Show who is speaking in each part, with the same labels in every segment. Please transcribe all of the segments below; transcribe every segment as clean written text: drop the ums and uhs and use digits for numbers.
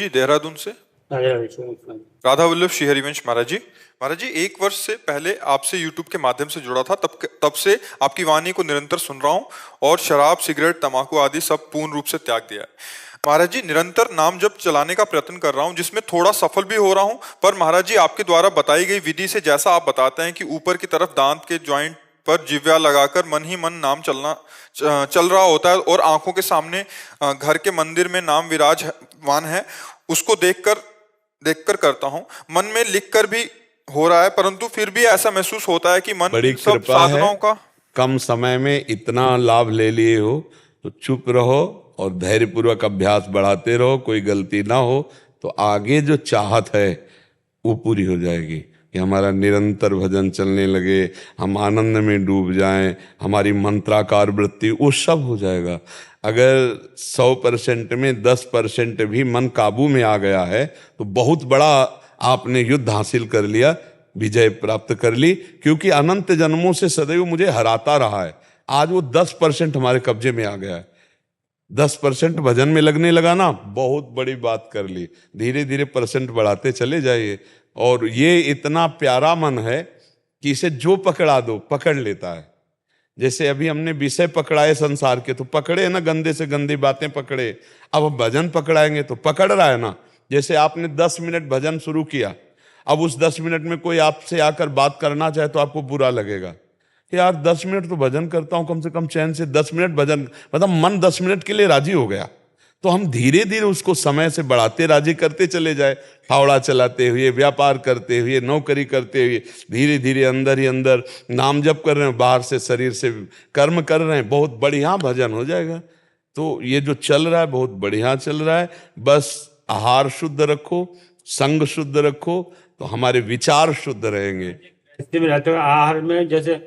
Speaker 1: जी देहरादून से। राधा वल्लभ श्री हरिवंश महाराज जी 1 वर्ष से पहले आपसे यूट्यूब के माध्यम से जुड़ा था, तब से आपकी वाणी को निरंतर सुन रहा हूँ और शराब, सिगरेट, तंबाकू आदि सब पूर्ण रूप से त्याग दिया है। महाराज जी निरंतर नाम जप चलाने का प्रयत्न कर रहा हूँ, जिसमें थोड़ा सफल भी हो रहा हूँ। पर महाराज जी आपके द्वारा बताई गई विधि से, जैसा आप बताते हैं कि ऊपर की तरफ दांत के ज्वाइंट पर जिव्या लगाकर मन ही मन नाम चल रहा होता है और आंखों के सामने घर के मंदिर में नाम विराजमान है, उसको देखकर करता हूँ। मन में लिखकर भी हो रहा है, परंतु फिर भी ऐसा महसूस होता है कि मन
Speaker 2: बड़ी
Speaker 1: सब साधनों का
Speaker 2: कम समय में इतना लाभ ले लिए हो तो चुप रहो और धैर्यपूर्वक अभ्यास बढ़ाते रहो। कोई गलती ना हो तो आगे जो चाहत है वो पूरी हो जाएगी कि हमारा निरंतर भजन चलने लगे, हम आनंद में डूब जाएं, हमारी मंत्राकार वृत्ति, वो सब हो जाएगा। अगर 100% में 10% भी मन काबू में आ गया है तो बहुत बड़ा आपने युद्ध हासिल कर लिया, विजय प्राप्त कर ली। क्योंकि अनंत जन्मों से सदैव मुझे हराता रहा है, आज वो 10% हमारे कब्जे में आ गया है। 10% भजन में लगने लगा ना, बहुत बड़ी बात कर ली। धीरे धीरे परसेंट बढ़ाते चले जाइए। और ये इतना प्यारा मन है कि इसे जो पकड़ा दो पकड़ लेता है। जैसे अभी हमने विषय पकड़ाए संसार के तो पकड़े ना, गंदे से गंदी बातें पकड़े। अब हम भजन पकड़ाएंगे तो पकड़ रहा है ना। जैसे आपने 10 मिनट भजन शुरू किया, अब उस 10 मिनट में कोई आपसे आकर बात करना चाहे तो आपको बुरा लगेगा कि यार 10 मिनट तो भजन करता हूं, कम से कम चैन से 10 मिनट भजन, मतलब मन 10 मिनट के लिए राजी हो गया। तो हम धीरे धीरे उसको समय से बढ़ाते राजी करते चले जाए। फावड़ा चलाते हुए, व्यापार करते हुए, नौकरी करते हुए, धीरे धीरे अंदर ही अंदर नाम जप कर रहे हैं, बाहर से शरीर से कर्म कर रहे हैं, बहुत बढ़िया भजन हो जाएगा। तो ये जो चल रहा है बहुत बढ़िया चल रहा है। बस आहार शुद्ध रखो, संग शुद्ध रखो तो हमारे विचार शुद्ध रहेंगे।
Speaker 3: इससे भी रहते हो आहार में, जैसे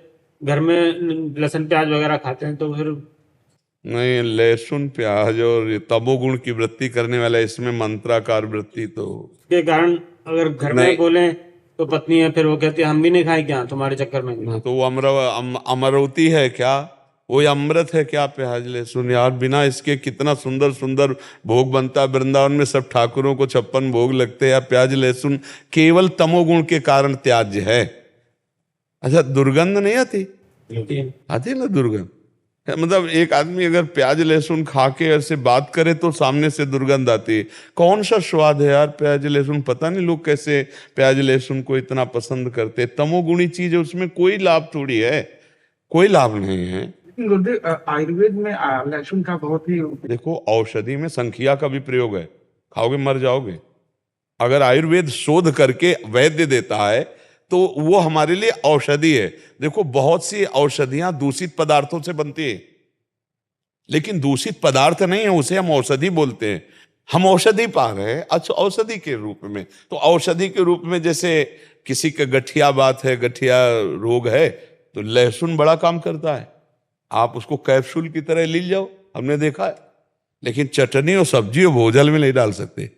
Speaker 3: घर में लहसुन प्याज वगैरह खाते हैं तो फिर
Speaker 2: नहीं, लहसुन प्याज और तमोगुण की वृत्ति करने वाला, इसमें मंत्राकार वृत्ति तो
Speaker 3: के कारण अगर घर में बोले तो पत्नी है, फिर वो कहती है हम भी नहीं खाए क्या तुम्हारे चक्कर में।
Speaker 2: तो वो अमरवती है क्या, वो अमृत है क्या प्याज लहसुन? यार बिना इसके कितना सुंदर सुंदर भोग बनता है। वृंदावन में सब ठाकुरों को 56 भोग लगते हैं। प्याज लहसुन केवल तमोगुण के कारण त्याज्य है। अच्छा, दुर्गंध नहीं आती? आती ना दुर्गंध। मतलब एक आदमी अगर प्याज लहसुन खा के ऐसे बात करे तो सामने से दुर्गंध आती है। कौन सा स्वाद है यार प्याज लहसुन? पता नहीं लोग कैसे प्याज लहसुन को इतना पसंद करते। तमोगुणी चीज है, उसमें कोई लाभ थोड़ी है, कोई लाभ नहीं है।
Speaker 4: आयुर्वेद में लहसुन का बहुत ही,
Speaker 2: देखो औषधि में संखिया का भी प्रयोग है, खाओगे मर जाओगे। अगर आयुर्वेद शोध करके वैद्य देता है तो वो हमारे लिए औषधि है। देखो बहुत सी औषधियां दूषित पदार्थों से बनती है, लेकिन दूषित पदार्थ नहीं है, उसे हम औषधि बोलते हैं। हम औषधि पा रहे हैं, अच्छा औषधि के रूप में। तो औषधि के रूप में जैसे किसी का गठिया बात है, गठिया रोग है, तो लहसुन बड़ा काम करता है। आप उसको कैप्सूल की तरह ले जाओ, हमने देखा है। लेकिन चटनी और सब्जी और भोजन में नहीं डाल सकते।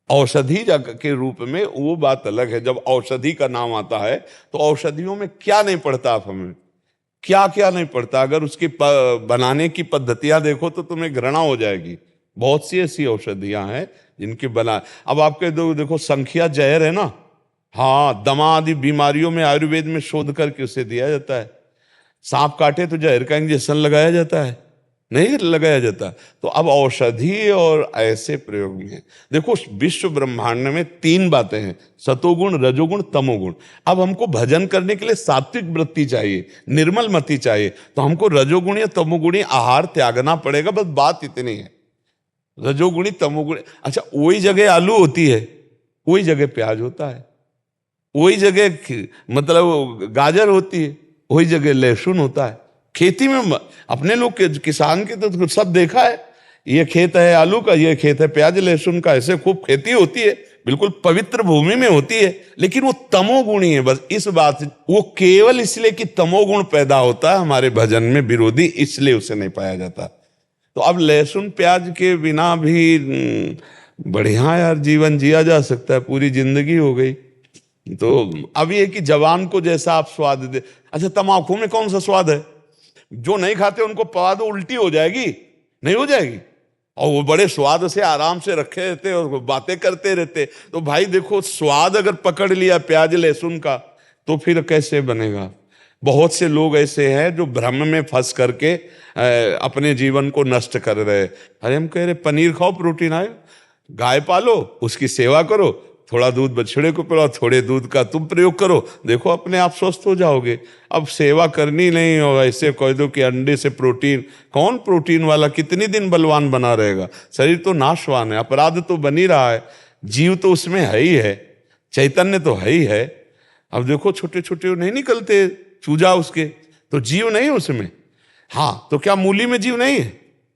Speaker 2: औषधि के रूप में वो बात अलग है। जब औषधि का नाम आता है तो औषधियों में क्या नहीं पड़ता, आप हमें क्या क्या नहीं पड़ता। अगर उसकी बनाने की पद्धतियां देखो तो तुम्हें घृणा हो जाएगी। बहुत सी ऐसी औषधियां हैं जिनकी बना, अब आपके देखो संखिया जहर है ना, हाँ, दमा आदि बीमारियों में आयुर्वेद में शोध करके उसे दिया जाता है। सांप काटे तो जहर का इंजेक्शन लगाया जाता है, नहीं लगाया जाता। तो अब औषधि और ऐसे प्रयोग में देखो, विश्व ब्रह्मांड में 3 बातें हैं, सतोगुण, रजोगुण, तमोगुण। अब हमको भजन करने के लिए सात्विक वृत्ति चाहिए, निर्मल मति चाहिए, तो हमको रजोगुणी या तमोगुणी आहार त्यागना पड़ेगा। बस बात इतनी है, रजोगुणी तमोगुणी। अच्छा, वही जगह आलू होती है, वही जगह प्याज होता है, वही जगह मतलब गाजर होती है, वही जगह लहसुन होता है। खेती में अपने लोग किसान के तो सब देखा है, ये खेत है आलू का, ये खेत है प्याज लहसुन का, ऐसे खूब खेती होती है, बिल्कुल पवित्र भूमि में होती है। लेकिन वो तमोगुणी है, बस इस बात, वो केवल इसलिए कि तमोगुण पैदा होता है हमारे भजन में विरोधी, इसलिए उसे नहीं पाया जाता। तो अब लहसुन प्याज के बिना भी बढ़िया यार जीवन जिया जा सकता है, पूरी जिंदगी हो गई। तो अब ये कि जवान को जैसा आप स्वाद दे। अच्छा, तम्बाकू में कौन सा स्वाद है? जो नहीं खाते उनको पवा दो, उल्टी हो जाएगी, नहीं हो जाएगी? और वो बड़े स्वाद से आराम से रखे रहते और बातें करते रहते। तो भाई देखो, स्वाद अगर पकड़ लिया प्याज लहसुन का तो फिर कैसे बनेगा। बहुत से लोग ऐसे हैं जो भ्रम में फंस करके अपने जीवन को नष्ट कर रहे हैं। अरे हम कह रहे पनीर खाओ, प्रोटीन आए, गाय पालो, उसकी सेवा करो, थोड़ा दूध बछड़े को पिलाओ, थोड़े दूध का तुम प्रयोग करो, देखो अपने आप स्वस्थ हो जाओगे। अब सेवा करनी नहीं हो, ऐसे कह दो कि अंडे से प्रोटीन, कौन प्रोटीन वाला कितनी दिन बलवान बना रहेगा। शरीर तो नाशवान है, अपराध तो बन ही रहा है, जीव तो उसमें है ही है, चैतन्य तो है ही है। अब देखो छोटे छोटे नहीं निकलते चूजा उसके, तो जीव नहीं उसमें। हाँ, तो क्या मूली में जीव नहीं है,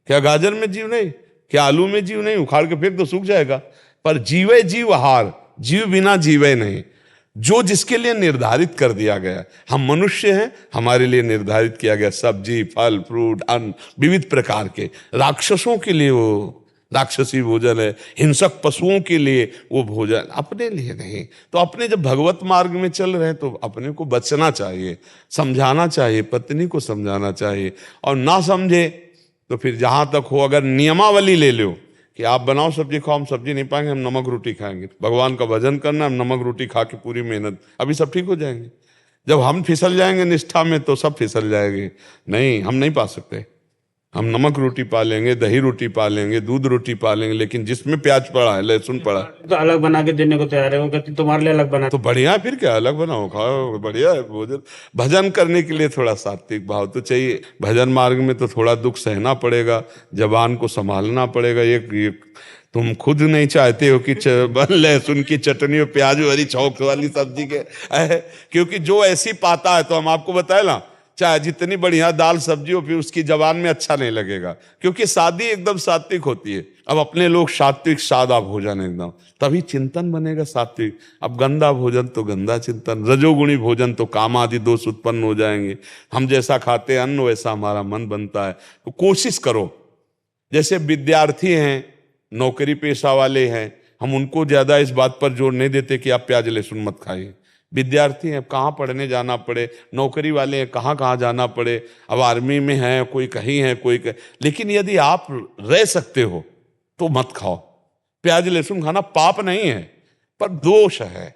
Speaker 2: क्या गाजर में जीव नहीं, क्या आलू में जीव नहीं, उखाड़ के फेंक तो सूख जाएगा। पर जीवे जीव हार, जीव बिना जीवे नहीं, जो जिसके लिए निर्धारित कर दिया गया। हम मनुष्य हैं, हमारे लिए निर्धारित किया गया सब्जी फल फ्रूट अन्न विविध प्रकार के। राक्षसों के लिए वो राक्षसी भोजन है, हिंसक पशुओं के लिए वो भोजन, अपने लिए नहीं। तो अपने जब भगवत मार्ग में चल रहे हैं तो अपने को बचना चाहिए, समझाना चाहिए, पत्नी को समझाना चाहिए। और ना समझे तो फिर जहां तक हो, अगर नियमावली ले लो कि आप बनाओ सब्जी खाओ, हम सब्जी नहीं पाएंगे, हम नमक रोटी खाएंगे, भगवान का भजन करना, हम नमक रोटी खा के पूरी मेहनत, अभी सब ठीक हो जाएंगे। जब हम फिसल जाएंगे निष्ठा में तो सब फिसल जाएंगे। नहीं, हम नहीं पा सकते। हम नमक रोटी पा लेंगे, दही रोटी पा लेंगे, दूध रोटी पा लेंगे, लेकिन जिसमें प्याज पड़ा है, लहसुन पड़ा है,
Speaker 3: तो अलग बना के देने को तैयार है, वो कहती तुम्हारे लिए अलग बना।
Speaker 2: तो बढ़िया है, फिर क्या, अलग बनाओ खाओ, बढ़िया है भोजन। भजन करने के लिए थोड़ा सात्विक भाव तो चाहिए। भजन मार्ग में तो थोड़ा दुख सहना पड़ेगा, जबान को संभालना पड़ेगा। एक तुम खुद नहीं चाहते हो कि लहसुन की चटनी और प्याज वाली चौक वाली सब्जी के क्योंकि जो ऐसी पाता है, तो हम आपको बताए ना, चाहे जितनी बढ़िया दाल सब्जी हो, फिर उसकी जबान में अच्छा नहीं लगेगा, क्योंकि सादी एकदम सात्विक होती है। अब अपने लोग सात्विक सादा भोजन एकदम, तभी चिंतन बनेगा सात्विक। अब गंदा भोजन तो गंदा चिंतन, रजोगुणी भोजन तो काम आदि दोष उत्पन्न हो जाएंगे। हम जैसा खाते अन्न वैसा हमारा मन बनता है। तो कोशिश करो, जैसे विद्यार्थी हैं, नौकरी पेशा वाले हैं, हम उनको ज्यादा इस बात पर जोर नहीं देते कि आप प्याज लहसुन मत खाइए। विद्यार्थी हैं, कहाँ पढ़ने जाना पड़े, नौकरी वाले हैं, कहाँ कहाँ जाना पड़े, अब आर्मी में हैं, कोई कहीं है, कोई कहीं। लेकिन यदि आप रह सकते हो तो मत खाओ। प्याज लहसुन खाना पाप नहीं है, पर दोष है,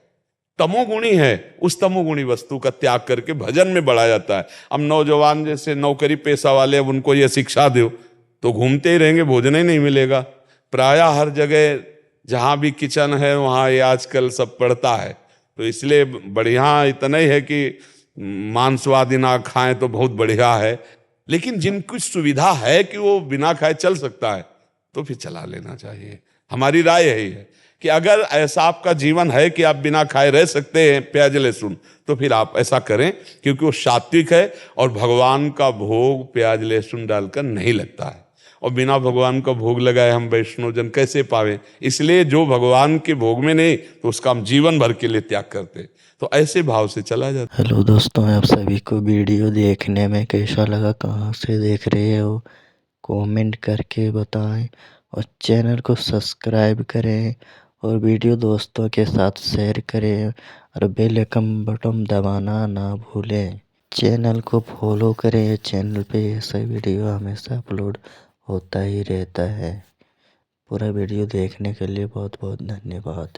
Speaker 2: तमोगुणी है। उस तमोगुणी वस्तु का त्याग करके भजन में बढ़ा जाता है। अब नौजवान जैसे नौकरी पेशा वाले, अब उनको ये शिक्षा दो तो घूमते ही रहेंगे, भोजन ही नहीं मिलेगा। प्रायः हर जगह जहाँ भी किचन है वहाँ ये आजकल सब पड़ता है। तो इसलिए बढ़िया इतना ही है कि मांसवादी ना खाएं तो बहुत बढ़िया है, लेकिन जिनकी सुविधा है कि वो बिना खाए चल सकता है तो फिर चला लेना चाहिए। हमारी राय यही है कि अगर ऐसा आपका जीवन है कि आप बिना खाए रह सकते हैं प्याज लहसुन, तो फिर आप ऐसा करें, क्योंकि वो सात्विक है और भगवान का भोग प्याज लहसुन डालकर नहीं लगता है। और बिना भगवान का भोग लगाए हम वैष्णव जन कैसे पावे। इसलिए जो भगवान के भोग में नहीं, तो उसका हम जीवन भर के लिए त्याग करते। तो ऐसे भाव से चला जाता।
Speaker 5: हेलो दोस्तों, आप सभी को वीडियो देखने में कैसा लगा, कहाँ से देख रहे हो, कमेंट करके बताएं और चैनल को सब्सक्राइब करें और वीडियो दोस्तों के साथ शेयर करें और बेल आइकन बटन दबाना ना भूलें। चैनल को फॉलो करें, चैनल पे ऐसा वीडियो हमेशा अपलोड होता ही रहता है। पूरा वीडियो देखने के लिए बहुत बहुत धन्यवाद।